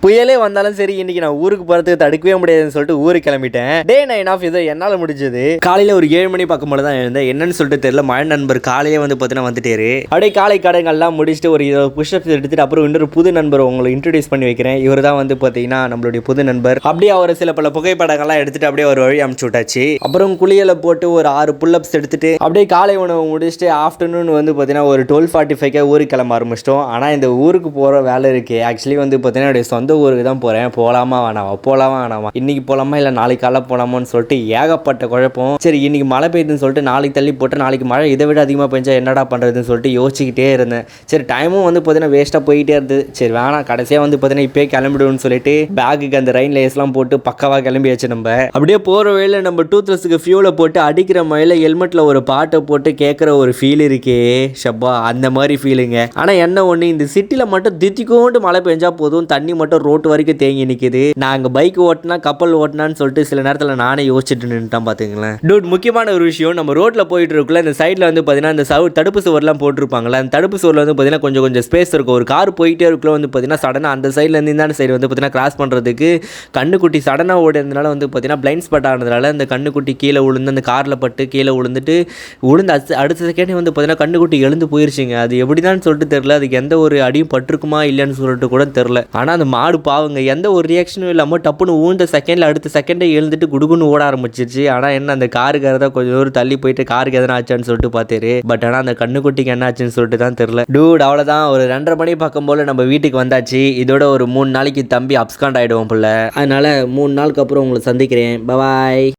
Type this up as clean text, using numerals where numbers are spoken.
புயலே வந்தாலும் சரி இன்னைக்கு நான் ஊருக்கு போறதுக்கு தடுக்கவே முடியாதுன்னு சொல்லிட்டு ஊருக்கு கிளம்பிட்டேன். டே 9 ஆஃப் இதை என்னால் முடிஞ்சது. காலையில் ஒரு 7 மணி பக்கம் போல தான் இருந்தேன். என்னன்னு சொல்லிட்டு தெரியல, மழை நண்பர் காலையே வந்து பார்த்தீங்கன்னா வந்துட்டாரு. அப்படியே காலை கடைகள்லாம் முடிச்சுட்டு ஒரு 20 புஷ்அப்ஸ் எடுத்துட்டு அப்புறம் இன்னொரு புது நண்பர் உங்களை இன்ட்ரடியூஸ் பண்ணி வைக்கிறேன். இவர் தான் வந்து பார்த்தீங்கன்னா நம்மளுடைய புது நண்பர். அப்படியே அவர் சில பல புகைப்படங்கள்லாம் எடுத்துட்டு அப்படியே ஒரு வழி அமுச்சு விட்டாச்சு. அப்புறம் குளியலை போட்டு ஒரு 6 புல்லப்ஸ் எடுத்துட்டு அப்படியே காலை உணவு முடிச்சுட்டு ஆஃப்டர்நூன் வந்து பார்த்தீங்கன்னா ஒரு 12:45 ஊருக்கு கிளம்ப ஆரம்பிச்சிட்டோம். ஆனால் இந்த ஊருக்கு போகிற வேலை இருக்குது. ஆக்சுவலி வந்து பார்த்தீங்கன்னா என்னுடைய சொந்த ஊருக்கு தான் போகிறேன். போகலாமா வேணாமா இன்னைக்கு போகலாமா இல்லை நாளைக்கு காலை போகலாமான்னு சொல்லிட்டு ஏகப்பட்ட குழப்பம். சரி இன்னைக்கு மழை பெய்யுதுன்னு சொல்லிட்டு நாளைக்கு தள்ளி போட்டு நாளைக்கு மழை இதை விட அதிகமாக பெஞ்சா என்னடா பண்ணுறதுன்னு சொல்லிட்டு யோசிச்சுக்கிட்டே இருந்தேன். சரி டைமும் வந்து பார்த்தீங்கன்னா வேஸ்ட்டாக போயிட்டே இருந்தது. சரி வேணாம் கடைசியாக வந்து பார்த்தீங்கன்னா இப்போயே கிளம்பிடுவோம்னு சொல்லிட்டு பேக்குக்கு அந்த ரெயின் லேஸ்லாம் போட்டு பக்காவாக கிளம்பியாச்சு. நம்ம அப்படியே போகிற வழியில் நம்ம டூத்லெஸ்ஸுக்கு ஃபியூலை போட்டு அடிக்கிற மழையில் ஹெல்மெட்டில் ஒரு பாட்டை போட்டு கேட்குற ஒரு ஃபீல் இருக்கே ஷப்பா, அந்த மாதிரி ஃபீலுங்க. ஆனால் என்ன ஒன்று, இந்த சிட்டியில் மட்டும் தித்திக்கோண்டு மழை பெஞ்சா போதும், தண்ணி மட்டும் ரோட்டு வரைக்கும் தேங்கி நிற்கிது. நான் அங்கே பைக் ஓட்டினா கப்பல் ஓட்டினான்னு சொல்லிட்டு சில நேரத்தில் நானே யோசிச்சுட்டு நின்றுட்டான் பார்த்துங்களேன். டூட் முக்கியமான ஒரு விஷயம், நம்ம ரோட்டில் போயிட்டு இருக்குள்ள இந்த சைடில் வந்து பார்த்தீங்கன்னா இந்த தடுப்பு சுவர்லாம் போட்டிருப்பாங்களே, அந்த தடுப்பு சுவரில் வந்து பார்த்தீங்கன்னா கொஞ்சம் ஸ்பேஸ் இருக்கும். ஒரு கார் போயிட்டே இருக்குள்ள வந்து பார்த்தீங்கன்னா சடனாக அந்த சைட்லேருந்து இந்த சைடு வந்து பார்த்தீங்கன்னா கிராஸ் பண்ணுறதுக்கு கண்ணுக்குட்டி சடனாக ஓடுறதுனால வந்து பார்த்தீங்கன்னா பிளைண்ட் ஸ்பாட் ஆனதுனால அந்த கண்ணுக்குட்டி கீழே விழுந்து அந்த காரில் பட்டு கீழே விழுந்துட்டு அடுத்த செகண்டே வந்து பார்த்தீங்கன்னா கண்ணுக்குட்டி எழுந்து போயிருச்சுங்க. அது எப்படிதான் சொல்லிட்டு தெரியல, அதுக்கு எந்த ஒரு அடியும் பட்டிருக்குமா இல்லைன்னு சொல்லிட்டு கூட தெரில. ஆனால் அந்த மாடு பாவங்க எந்த ஒரு ரியாக்ஷனும் இல்லாமல் டப்புன்னு ஊழ்ந்த செகண்டில் அடுத்த செகண்டே எழுந்துட்டு குடுகுன்னு ஓட ஆரம்பிச்சிருச்சு. ஆனால் என்ன அந்த காருக்கார தான் கொஞ்சம் தூரம் தள்ளி போயிட்டு காருக்கு எதனா ஆச்சான்னு சொல்லிட்டு பார்த்தாரு. பட் ஆனால் அந்த கண்ணுக்குட்டிக்கு என்ன ஆச்சுன்னு சொல்லிட்டு தான் தெரில. டூட் அவ்வளோதான், ஒரு 2:30 மணி பக்கம் போல் நம்ம வீட்டுக்கு வந்தாச்சு. இதோட ஒரு 3 நாளைக்கு தம்பி அப்ஸ்காண்ட் ஆகிடுவோம் போல. அதனால 3 நாளுக்கு அப்புறம் உங்களை சந்திக்கிறேன். பாய்.